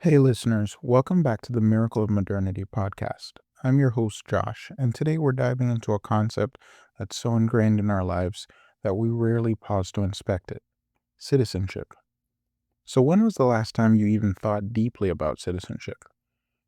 Hey, listeners, welcome back to the Miracle of Modernity podcast. I'm your host, Josh, and today we're diving into a concept that's so ingrained in our lives that we rarely pause to inspect it: citizenship. So, when was the last time you even thought deeply about citizenship?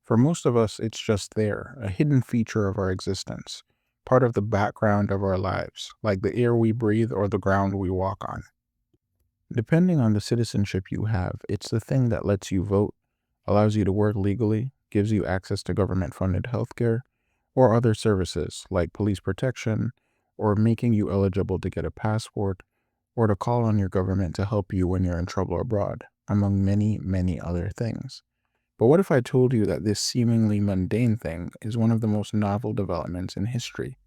For most of us, it's just there, a hidden feature of our existence, part of the background of our lives, like the air we breathe or the ground we walk on. Depending on the citizenship you have, it's the thing that lets you vote, allows you to work legally, gives you access to government funded healthcare, or other services like police protection, or making you eligible to get a passport, or to call on your government to help you when you're in trouble abroad, among many, many other things. But what if I told you that this seemingly mundane thing is one of the most novel developments in history?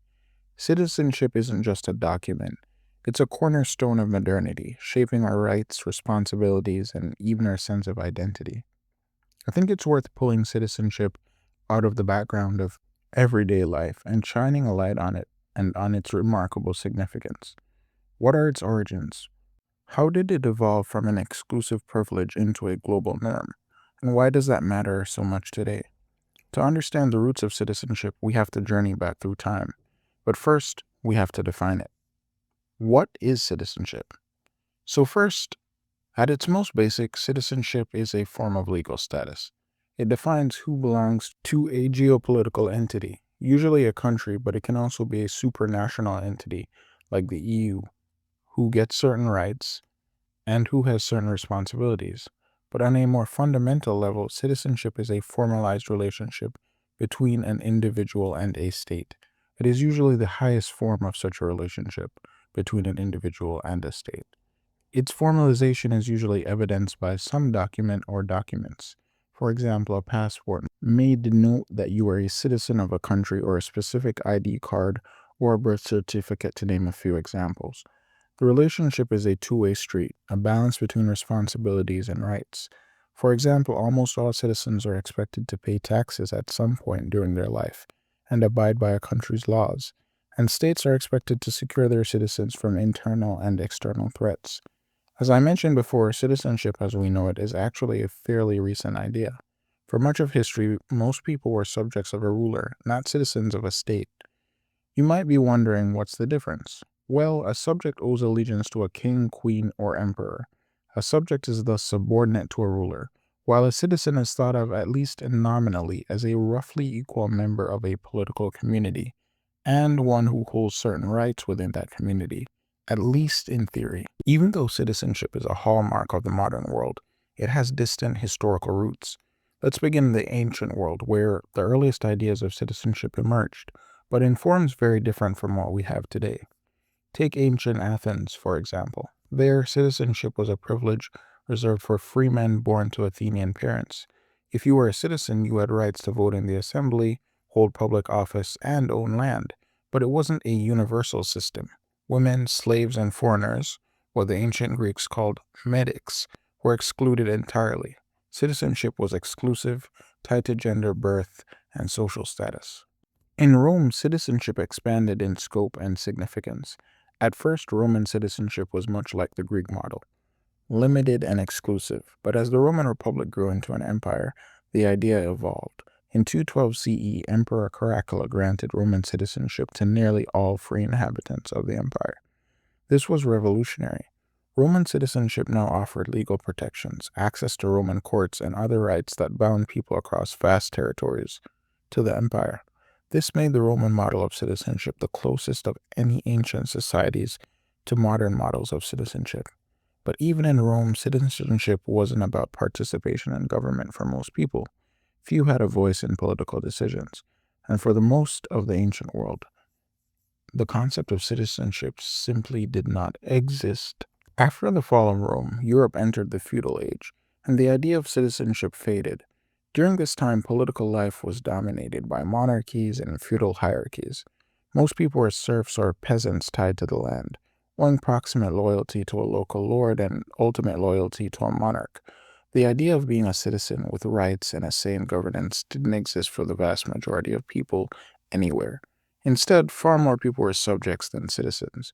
Citizenship isn't just a document, it's a cornerstone of modernity, shaping our rights, responsibilities, and even our sense of identity. I think it's worth pulling citizenship out of the background of everyday life and shining a light on it and on its remarkable significance. What are its origins? How did it evolve from an exclusive privilege into a global norm? And why does that matter so much today? To understand the roots of citizenship, we have to journey back through time. But first, we have to define it. What is citizenship? So, first, at its most basic, citizenship is a form of legal status. It defines who belongs to a geopolitical entity, usually a country, but it can also be a supranational entity like the EU, who gets certain rights and who has certain responsibilities. But on a more fundamental level, citizenship is a formalized relationship between an individual and a state. It is usually the highest form of such a relationship between an individual and a state. Its formalization is usually evidenced by some document or documents. For example, a passport may denote that you are a citizen of a country, or a specific ID card or a birth certificate, to name a few examples. The relationship is a two-way street, a balance between responsibilities and rights. For example, almost all citizens are expected to pay taxes at some point during their life and abide by a country's laws, and states are expected to secure their citizens from internal and external threats. As I mentioned before, citizenship as we know it is actually a fairly recent idea. For much of history, most people were subjects of a ruler, not citizens of a state. You might be wondering, what's the difference? Well, a subject owes allegiance to a king, queen, or emperor. A subject is thus subordinate to a ruler, while a citizen is thought of, at least nominally, as a roughly equal member of a political community, and one who holds certain rights within that community, at least in theory. Even though citizenship is a hallmark of the modern world, it has distant historical roots. Let's begin in the ancient world, where the earliest ideas of citizenship emerged, but in forms very different from what we have today. Take ancient Athens, for example. There, citizenship was a privilege reserved for free men born to Athenian parents. If you were a citizen, you had rights to vote in the assembly, hold public office, and own land, but it wasn't a universal system. Women, slaves, and foreigners, what the ancient Greeks called medics, were excluded entirely. Citizenship was exclusive, tied to gender, birth, and social status. In Rome, citizenship expanded in scope and significance. At first, Roman citizenship was much like the Greek model, limited and exclusive, but as the Roman Republic grew into an empire, the idea evolved. In 212 CE, Emperor Caracalla granted Roman citizenship to nearly all free inhabitants of the empire. This was revolutionary. Roman citizenship now offered legal protections, access to Roman courts, and other rights that bound people across vast territories to the empire. This made the Roman model of citizenship the closest of any ancient societies to modern models of citizenship. But even in Rome, citizenship wasn't about participation in government for most people. Few had a voice in political decisions, and for the most of the ancient world, the concept of citizenship simply did not exist. After the fall of Rome, Europe entered the feudal age, and the idea of citizenship faded. During this time, political life was dominated by monarchies and feudal hierarchies. Most people were serfs or peasants tied to the land, owing proximate loyalty to a local lord and ultimate loyalty to a monarch. The idea of being a citizen with rights and a say in governance didn't exist for the vast majority of people anywhere. Instead, far more people were subjects than citizens.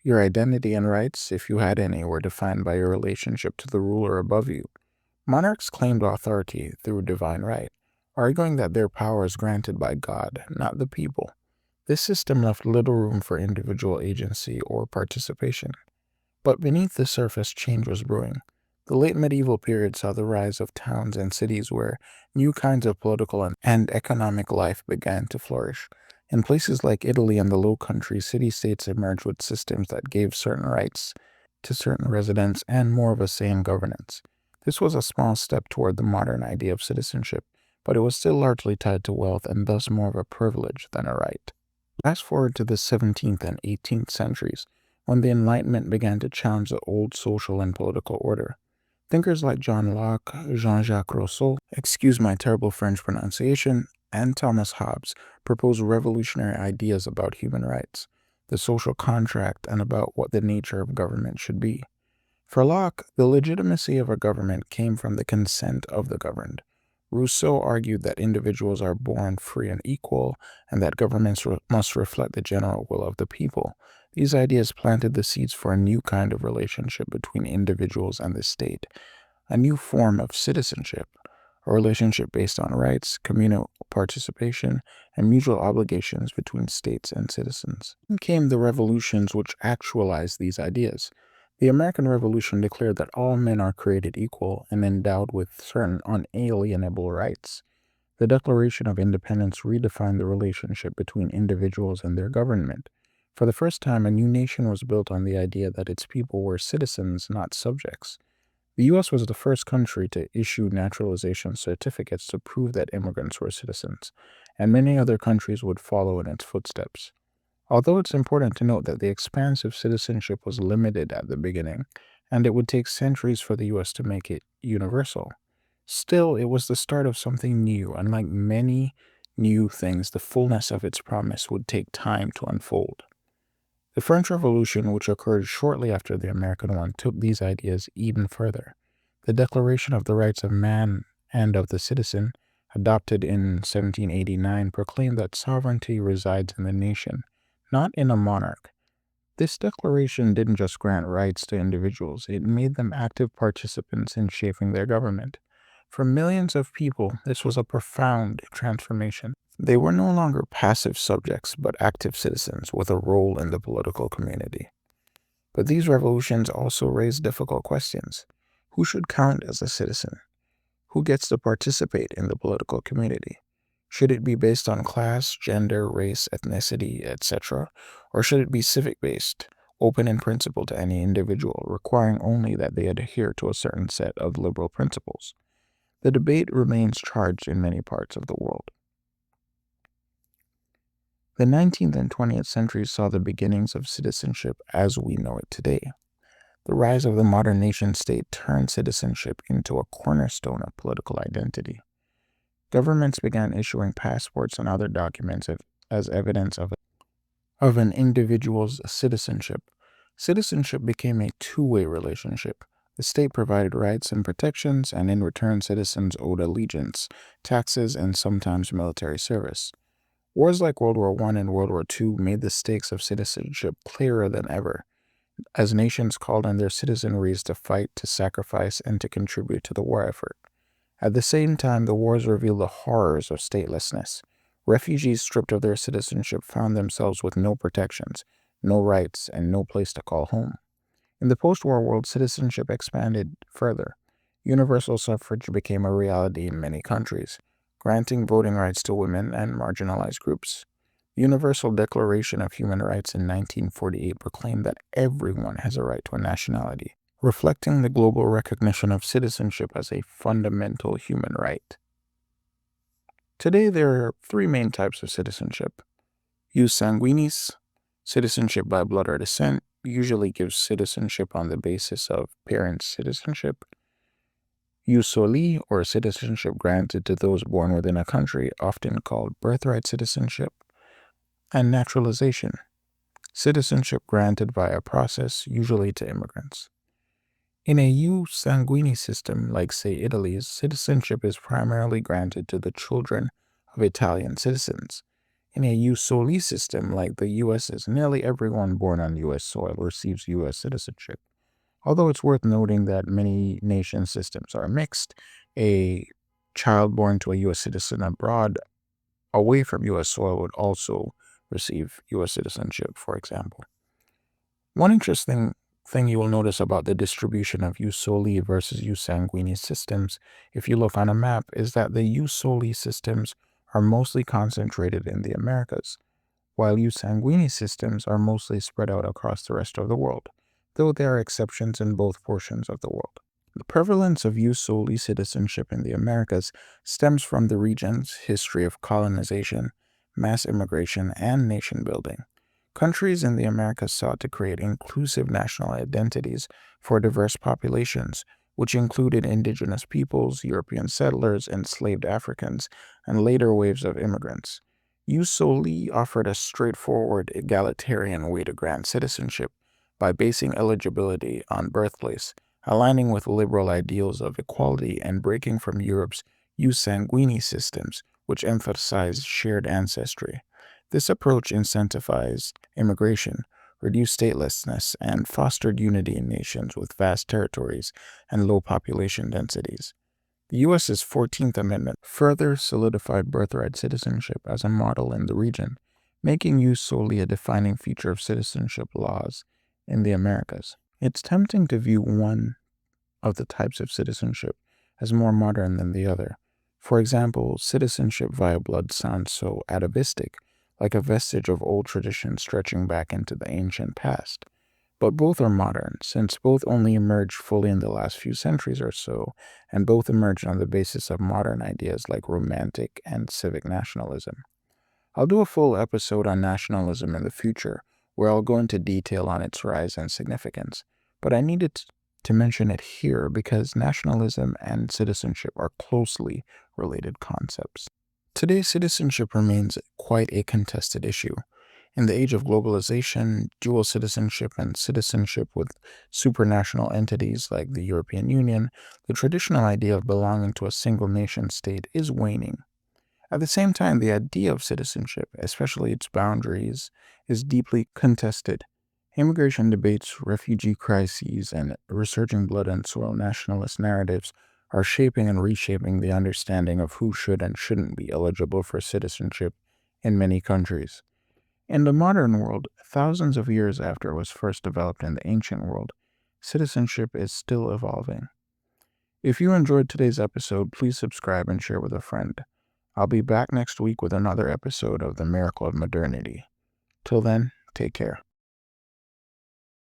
Your identity and rights, if you had any, were defined by your relationship to the ruler above you. Monarchs claimed authority through divine right, arguing that their power is granted by God, not the people. This system left little room for individual agency or participation. But beneath the surface, change was brewing. The late medieval period saw the rise of towns and cities where new kinds of political and economic life began to flourish. In places like Italy and the Low Countries, city-states emerged with systems that gave certain rights to certain residents and more of a say in governance. This was a small step toward the modern idea of citizenship, but it was still largely tied to wealth and thus more of a privilege than a right. Fast forward to the 17th and 18th centuries, when the Enlightenment began to challenge the old social and political order. Thinkers like John Locke, Jean-Jacques Rousseau, excuse my terrible French pronunciation, and Thomas Hobbes proposed revolutionary ideas about human rights, the social contract, and about what the nature of government should be. For Locke, the legitimacy of a government came from the consent of the governed. Rousseau argued that individuals are born free and equal, and that governments must reflect the general will of the people. These ideas planted the seeds for a new kind of relationship between individuals and the state, a new form of citizenship, a relationship based on rights, communal participation, and mutual obligations between states and citizens. Then came the revolutions which actualized these ideas. The American Revolution declared that all men are created equal and endowed with certain unalienable rights. The Declaration of Independence redefined the relationship between individuals and their government. For the first time, a new nation was built on the idea that its people were citizens, not subjects. The U.S. was the first country to issue naturalization certificates to prove that immigrants were citizens, and many other countries would follow in its footsteps. Although it's important to note that the expanse of citizenship was limited at the beginning, and it would take centuries for the U.S. to make it universal, still it was the start of something new, and like many new things, the fullness of its promise would take time to unfold. The French Revolution, which occurred shortly after the American one, took these ideas even further. The Declaration of the Rights of Man and of the Citizen, adopted in 1789, proclaimed that sovereignty resides in the nation, not in a monarch. This declaration didn't just grant rights to individuals, it made them active participants in shaping their government. For millions of people, this was a profound transformation. They were no longer passive subjects, but active citizens with a role in the political community. But these revolutions also raised difficult questions. Who should count as a citizen? Who gets to participate in the political community? Should it be based on class, gender, race, ethnicity, etc.? Or should it be civic-based, open in principle to any individual, requiring only that they adhere to a certain set of liberal principles? The debate remains charged in many parts of the world. The 19th and 20th centuries saw the beginnings of citizenship as we know it today. The rise of the modern nation-state turned citizenship into a cornerstone of political identity. Governments began issuing passports and other documents as evidence of an individual's citizenship. Citizenship became a two-way relationship. The state provided rights and protections, and in return, citizens owed allegiance, taxes, and sometimes military service. Wars like World War I and World War II made the stakes of citizenship clearer than ever, as nations called on their citizenries to fight, to sacrifice, and to contribute to the war effort. At the same time, the wars revealed the horrors of statelessness. Refugees stripped of their citizenship found themselves with no protections, no rights, and no place to call home. In the post-war world, citizenship expanded further. Universal suffrage became a reality in many countries, granting voting rights to women and marginalized groups. The Universal Declaration of Human Rights in 1948 proclaimed that everyone has a right to a nationality, reflecting the global recognition of citizenship as a fundamental human right. Today, there are three main types of citizenship. Jus Sanguinis, citizenship by blood or descent, usually gives citizenship on the basis of parents' citizenship. Jus Solis, or citizenship granted to those born within a country, often called birthright citizenship. And naturalization, citizenship granted via process, usually to immigrants. In a Jus Sanguinis system, like say Italy's, citizenship is primarily granted to the children of Italian citizens. In a Jus Solis system, like the US's, nearly everyone born on U.S. soil receives U.S. citizenship. Although it's worth noting that many nation systems are mixed, a child born to a U.S. citizen abroad away from U.S. soil would also receive U.S. citizenship, for example. One interesting thing you will notice about the distribution of Jus Soli versus Jus Sanguinis systems, if you look on a map, is that the Jus Soli systems are mostly concentrated in the Americas, while Jus Sanguinis systems are mostly spread out across the rest of the world, though there are exceptions in both portions of the world. The prevalence of Jus Soli citizenship in the Americas stems from the region's history of colonization, mass immigration, and nation building. Countries in the Americas sought to create inclusive national identities for diverse populations, which included indigenous peoples, European settlers, enslaved Africans, and later waves of immigrants. Jus Soli offered a straightforward, egalitarian way to grant citizenship by basing eligibility on birthplace, aligning with liberal ideals of equality and breaking from Europe's Jus Sanguinis systems, which emphasized shared ancestry. This approach incentivized immigration, reduced statelessness, and fostered unity in nations with vast territories and low population densities. The U.S.'s 14th Amendment further solidified birthright citizenship as a model in the region, making Jus Soli a defining feature of citizenship laws in the Americas. It's tempting to view one of the types of citizenship as more modern than the other. For example, citizenship via blood sounds so atavistic, like a vestige of old traditions stretching back into the ancient past. But both are modern, since both only emerged fully in the last few centuries or so, and both emerged on the basis of modern ideas like romantic and civic nationalism. I'll do a full episode on nationalism in the future, where I'll go into detail on its rise and significance, but I needed to mention it here because nationalism and citizenship are closely related concepts. Today, citizenship remains quite a contested issue. In the age of globalization, dual citizenship and citizenship with supranational entities like the European Union, the traditional idea of belonging to a single nation state is waning. At the same time, the idea of citizenship, especially its boundaries, is deeply contested. Immigration debates, refugee crises, and resurging blood and soil nationalist narratives are shaping and reshaping the understanding of who should and shouldn't be eligible for citizenship in many countries. In the modern world, thousands of years after it was first developed in the ancient world, citizenship is still evolving. If you enjoyed today's episode, please subscribe and share with a friend. I'll be back next week with another episode of The Miracle of Modernity. Till then, take care.